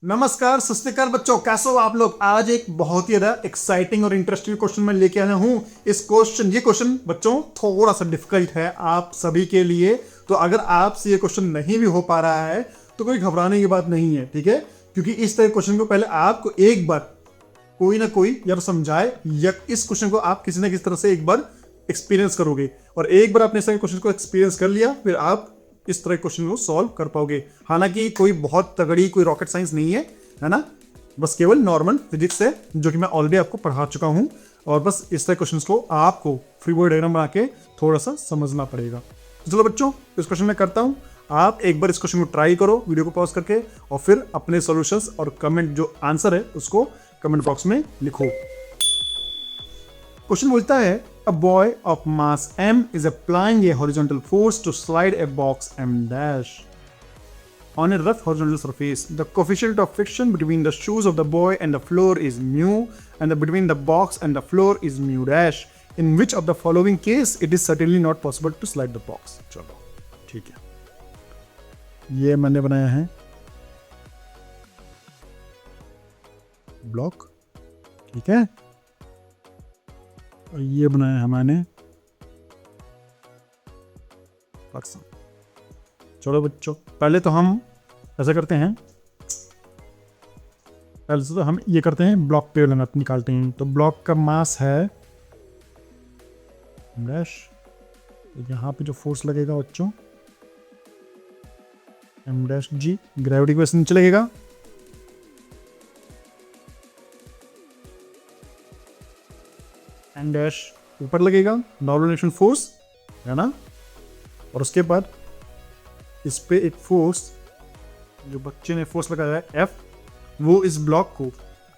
नमस्कार सत श्री अकाल बच्चों, कैसे हो आप लोग। आज एक बहुत ही ज्यादा एक्साइटिंग और इंटरेस्टिंग क्वेश्चन मैं लेके आया हूं। ये क्वेश्चन बच्चों थोड़ा सा डिफिकल्ट है आप सभी के लिए। तो अगर आपसे ये क्वेश्चन नहीं भी हो पा रहा है तो कोई घबराने की बात नहीं है, ठीक है। क्योंकि इस तरह क्वेश्चन को पहले आपको एक बार कोई ना कोई या तो समझाए या इस क्वेश्चन को आप किसी ना किसी तरह से एक बार एक्सपीरियंस करोगे, और एक बार आपने इस तरह क्वेश्चन को एक्सपीरियंस कर लिया फिर आप इस तरह क्वेश्चन को सॉल्व कर पाओगे। हालांकि कोई बहुत तगड़ी कोई रॉकेट साइंस नहीं है ना, बस केवल नॉर्मल फिजिक्स है जो कि मैं ऑलरेडी आपको पढ़ा चुका हूं। और बस इस तरह क्वेश्चंस को आपको फ्री बॉडी डायग्राम बना के थोड़ा सा समझना पड़ेगा। तो चलो बच्चों, इस क्वेश्चन में करता हूं। आप एक बार इस क्वेश्चन को ट्राई करो वीडियो को पॉज करके, और फिर अपने सॉल्यूशंस और कमेंट जो आंसर है उसको कमेंट बॉक्स में लिखो। क्वेश्चन बोलता है, a boy of mass m is applying a horizontal force to slide a box m dash on a rough horizontal surface. The coefficient of friction between the shoes of the boy and the floor is mu, and between the box and the floor is mu dash. In which of the following case it is certainly not possible to slide the box? चलो ठीक है, ये मैंने बनाया है block, ठीक है, और ये बनाया है मैंने पर्सन। चलो बच्चों, पहले तो हम ऐसा करते हैं, पहले से तो हम ये करते हैं ब्लॉक पे निकालते हैं। तो ब्लॉक का मास है डैश, तो यहाँ पे जो फोर्स लगेगा बच्चों एम डैश जी, ग्रेविटी की वजह से नीचे लगेगा, एन डैश ऊपर लगेगा, नॉर्मल रिलेशन फोर्स है ना। और उसके बाद इस पे एक फोर्स जो बच्चे ने फोर्स लगाया है एफ, वो इस ब्लॉक को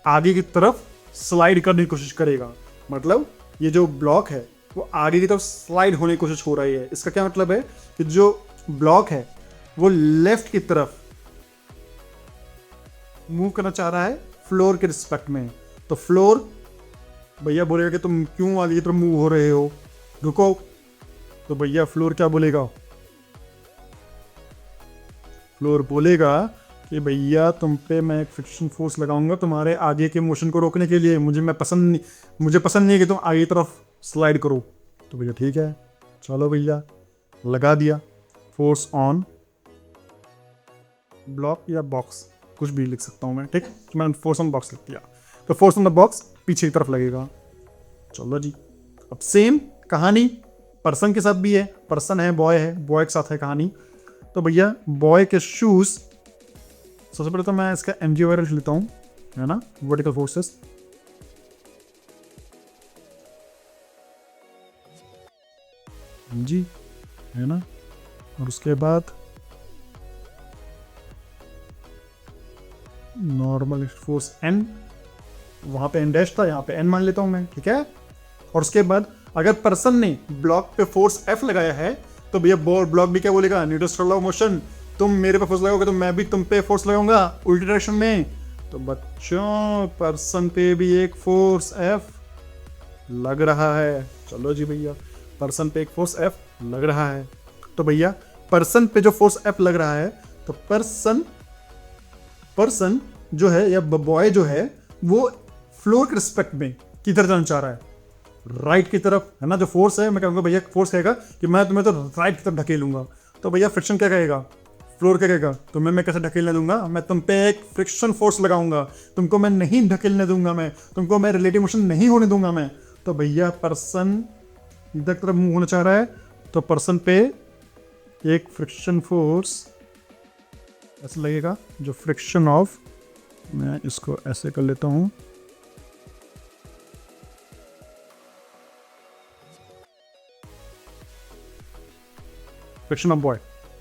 आगे की तरफ स्लाइड करने की कोशिश करेगा। मतलब ये जो ब्लॉक है वो आगे की तरफ स्लाइड होने की कोशिश हो रही है। इसका क्या मतलब है कि जो ब्लॉक है वो लेफ्ट की तरफ मूव करना चाह रहा है फ्लोर के रिस्पेक्ट में। तो फ्लोर भैया बोलेगा कि तुम क्यों आगे की तरफ मूव हो रहे हो, रुको। तो भैया फ्लोर क्या बोलेगा, फ्लोर बोलेगा कि भैया तुम पे मैं एक फ्रिक्शन फोर्स लगाऊंगा तुम्हारे आगे के मोशन को रोकने के लिए। मुझे पसंद नहीं है कि तुम आगे की तरफ स्लाइड करो। तो भैया ठीक है, चलो भैया लगा दिया फोर्स ऑन ब्लॉक या बॉक्स, कुछ भी लिख सकता हूं मैं, ठीक। तो मैंने फोर्स ऑन बॉक्स लिख दिया, तो फोर्स ऑन द बॉक्स पीछे की तरफ लगेगा। चलो जी, अब सेम कहानी पर्सन के साथ भी है। पर्सन है, बॉय के साथ है कहानी। तो भैया बॉय के शूज, सबसे पहले तो मैं इसका एम जी वगैरह लिख लेता हूँ, है ना, वर्टिकल फोर्सेस। एम जी है ना, और उसके बाद नॉर्मल फोर्स एन, वहां पे एन डैश था, यहाँ पे एन मान लेता हूं मैं, ठीक है। और उसके बाद अगर पर्सन ने ब्लॉक पे फोर्स एफ लगाया है तो भैया ब्लॉक भी क्या बोलेगा, न्यूटन्स लॉ ऑफ मोशन, तुम मेरे पे फोर्स लगाओगे तो मैं भी तुम पे फोर्स लगाऊंगा उल्टी डायरेक्शन में। तो बच्चों पर्सन पे भी एक फोर्स एफ लग रहा है। चलो जी भैया, पर्सन पे एक फोर्स एफ लग रहा है। तो भैया पर्सन पे जो फोर्स एफ लग रहा है, तो पर्सन जो है या बॉय जो है वो फ्लोर के रिस्पेक्ट में किधर जाना चाह रहा है, राइट की तरफ, है ना। जो फोर्स है, मैं कहूँगा भैया फोर्स कहेगा कि मैं तुम्हें तो राइट की तरफ ढकेलूंगा। तो भैया फ्रिक्शन क्या कहेगा, फ्लोर क्या कहेगा, तुम्हें मैं कैसे ढकेलने दूंगा, मैं तुम पे एक फ्रिक्शन फोर्स लगाऊंगा, तुमको मैं नहीं ढकेलने दूंगा, मैं तुमको मैं रिलेटिव मोशन नहीं होने दूंगा मैं। तो भैया पर्सन इधर तरफ मूव होना चाह रहा है, तो पर्सन पे एक फ्रिक्शन फोर्स ऐसे लगेगा, जो फ्रिक्शन ऑफ, मैं इसको ऐसे कर लेता हूं, फ्रिक्शन ऑफ बॉय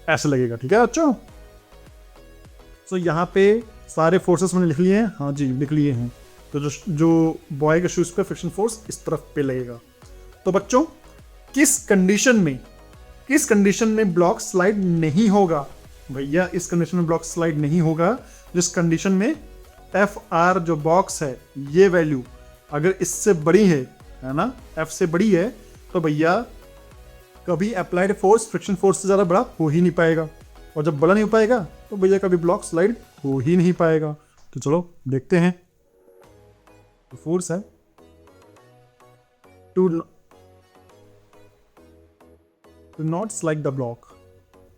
ऐसे लगेगा, ठीक है बच्चों। तो यहाँ पे सारे फोर्सेस मैंने लिख लिए हैं, हाँ जी लिख लिए हैं। तो जो बॉय के शूज पे फ्रिक्शन फोर्स इस तरफ पे लगेगा। तो बच्चों किस कंडीशन में ब्लॉक स्लाइड नहीं होगा, भैया इस कंडीशन में ब्लॉक स्लाइड नहीं होगा जिस कंडीशन में एफ आर जो बॉक्स है ये वैल्यू अगर इससे बड़ी है ना, एफ से बड़ी है, तो भैया कभी अप्लाइड फोर्स फ्रिक्शन फोर्स से ज़्यादा बड़ा हो ही नहीं पाएगा। और जब बड़ा नहीं हो पाएगा तो भैया कभी ब्लॉक स्लाइड हो ही नहीं पाएगा। तो चलो देखते हैं। फोर्स है to not slide the block,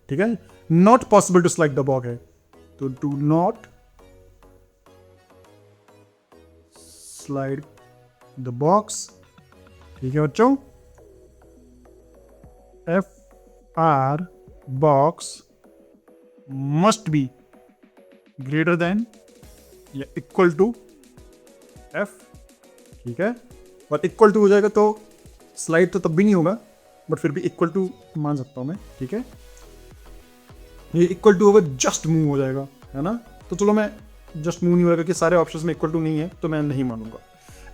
ठीक है, not possible to slide the block है, तो to not slide the box, ठीक है बच्चों। F R box must be greater than या इक्वल टू एफ, ठीक है। और इक्वल टू हो जाएगा तो स्लाइड तो तब भी नहीं होगा, बट फिर भी इक्वल टू मान सकता हूं मैं, ठीक है। ये इक्वल टू होगा जस्ट मूव हो जाएगा, है ना। तो चलो मैं जस्ट मूव नहीं होगा कि सारे ऑप्शंस में इक्वल टू नहीं है, तो मैं नहीं मानूंगा।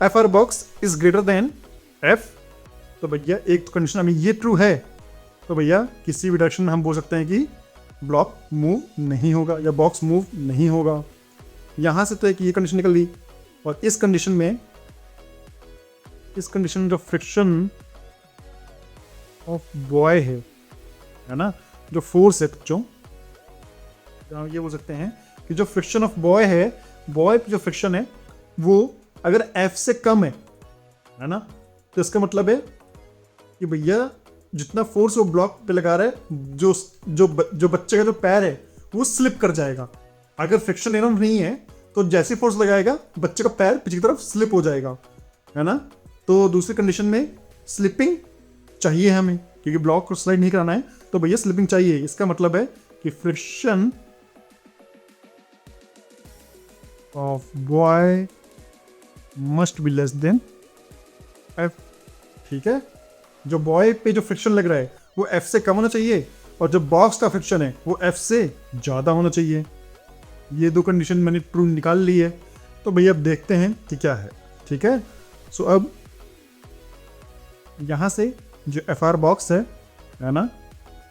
F R box is greater than F, तो भैया एक तो कंडीशन हमें ये ट्रू है, तो भैया किसी भी डायरेक्शन में हम बोल सकते हैं कि ब्लॉक मूव नहीं होगा या बॉक्स मूव नहीं होगा। यहां से तो एक ये कंडीशन निकल गई, और इस कंडीशन में जो फ्रिक्शन ऑफ बॉय है ना, जो फोर्स है बच्चों, ये बोल सकते हैं कि जो फ्रिक्शन ऑफ बॉय है, बॉय जो फ्रिक्शन है वो अगर एफ से कम है ना, तो इसका मतलब है कि भैया जितना फोर्स वो ब्लॉक पे लगा रहा है, जो बच्चे का जो पैर है वो स्लिप कर जाएगा। अगर फ्रिक्शन इनफ नहीं है तो जैसे फोर्स लगाएगा बच्चे का पैर पीछे की तरफ स्लिप हो जाएगा, है ना। तो दूसरी कंडीशन में स्लिपिंग चाहिए हमें, क्योंकि ब्लॉक को स्लाइड नहीं कराना है, तो भैया स्लिपिंग चाहिए। इसका मतलब है कि friction of boy must be less then F, ठीक है। जो बॉय पे जो फ्रिक्शन लग रहा है वो एफ से कम होना चाहिए, और जो बॉक्स का फ्रिक्शन है वो एफ से ज़्यादा होना चाहिए। ये दो कंडीशन मैंने ट्रू निकाल ली है, तो भैया अब देखते हैं कि क्या है, ठीक है। सो अब यहाँ से जो एफ आर बॉक्स है ना,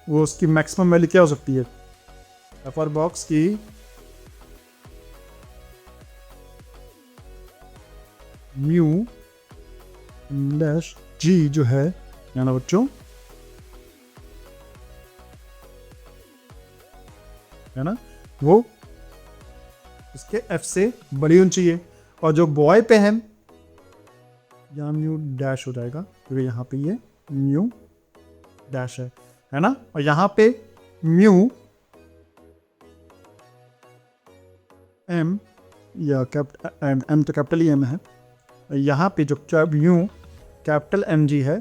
वो उसकी मैक्सिमम वैल्यू क्या हो सकती है। एफ आर बॉक्स की म्यू डैश जी जो है ना बच्चों, है ना, वो इसके एफ से बड़ी होनी चाहिए। और जो बॉय पे है यहाँ म्यू डैश हो जाएगा, क्योंकि यहाँ पे ये म्यू डैश है ना। और यहाँ पे म्यू एम या एम तो कैपिटल ही एम है, यहाँ पे जो म्यू कैपिटल एम जी है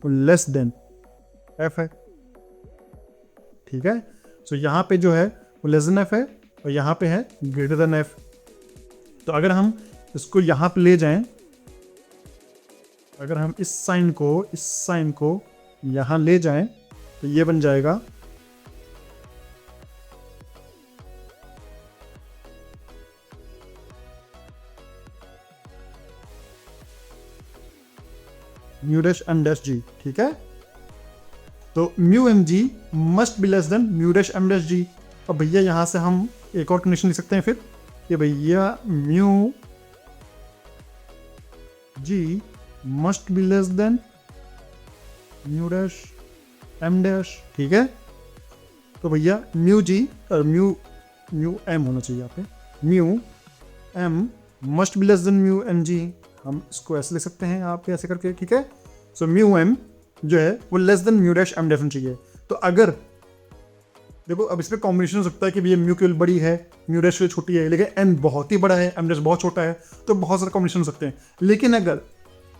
वो लेस देन एफ है, ठीक है। सो यहाँ पे जो है वो लेस देन एफ है, और यहाँ पे है ग्रेटर देन एफ। तो अगर हम इसको यहाँ पे ले जाएं, अगर हम इस साइन को यहाँ ले जाएं, तो ये बन जाएगा mu dash M dash G, ठीक है। तो mu M G must be less than mu dash M dash G. और भैया यहां से हम एक और कंडीशन लिख सकते हैं फिर कि भैया mu G must be less than mu dash M dash, ठीक है। तो भैया म्यू जी और म्यू एम होना चाहिए यहाँ पे, mu M must be less than mu M G. हम इसको ऐसे लिख सकते हैं आप ऐसे करके, ठीक है। सो म्यू एम जो है वो less than mu dash M dash होना चाहिए। तो अगर देखो अब इसमें कॉम्बिनेशन हो सकता है कि भैया म्यू की वैल्यू बड़ी है, म्यू डैश की छोटी है, लेकिन एन बहुत ही बड़ा है, एम डैश बहुत छोटा है, तो बहुत सारे कॉम्बिनेशन हो सकते हैं। लेकिन अगर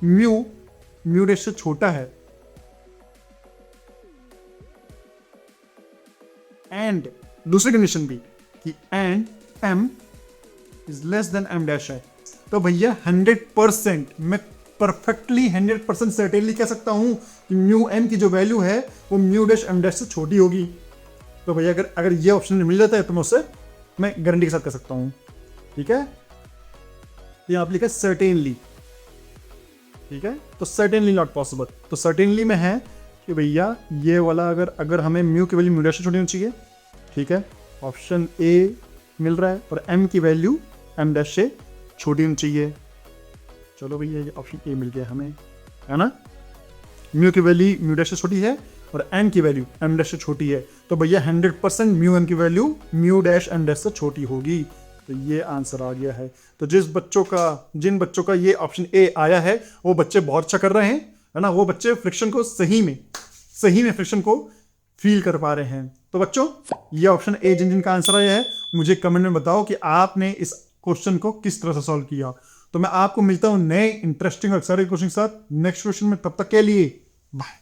म्यू डैश से छोटा है एंड दूसरी कंडीशन भी कि and M is less than M dash है, तो भैया 100% मैं परफेक्टली 100% सर्टेनली कह सकता हूं कि म्यू एम की जो वैल्यू है वो म्यू डैश एम डैश से छोटी होगी। तो भैया अगर ये ऑप्शन मिल जाता है तो मैं गारंटी के साथ कह सकता हूं, ठीक है। यहाँ आप लिखा है सर्टेनली, ठीक है। तो सर्टेनली नॉट पॉसिबल, तो सर्टेनली में है कि भैया ये वाला अगर हमें म्यू की वैल्यू म्यू डैश से छोटी होनी चाहिए, ठीक है, ऑप्शन ए मिल रहा है, और एम की वैल्यू एम डैश से छोटी होनी चाहिए। चलो भैया ये ऑप्शन ए मिल गया हमें, है ना। म्यू की वैल्यू म्यू डैश से छोटी है और एम की वैल्यू एम डैश से छोटी है, तो भैया 100% म्यू एम की value mu dash M dash से छोटी होगी। तो ये आंसर आ गया है। तो जिन बच्चों का ये ऑप्शन ए आया है वो बच्चे बहुत अच्छा कर रहे हैं, है ना। वो बच्चे फ्रिक्शन को सही में फ्रिक्शन को फील कर पा रहे हैं। तो बच्चों ये ऑप्शन ए जिनका आंसर आया है, मुझे कमेंट में बताओ कि आपने इस क्वेश्चन को किस तरह से सॉल्व किया। तो मैं आपको मिलता हूं नए इंटरेस्टिंग और एक्साइटिंग क्वेश्चन के साथ नेक्स्ट क्वेश्चन में। तब तक के लिए बाय।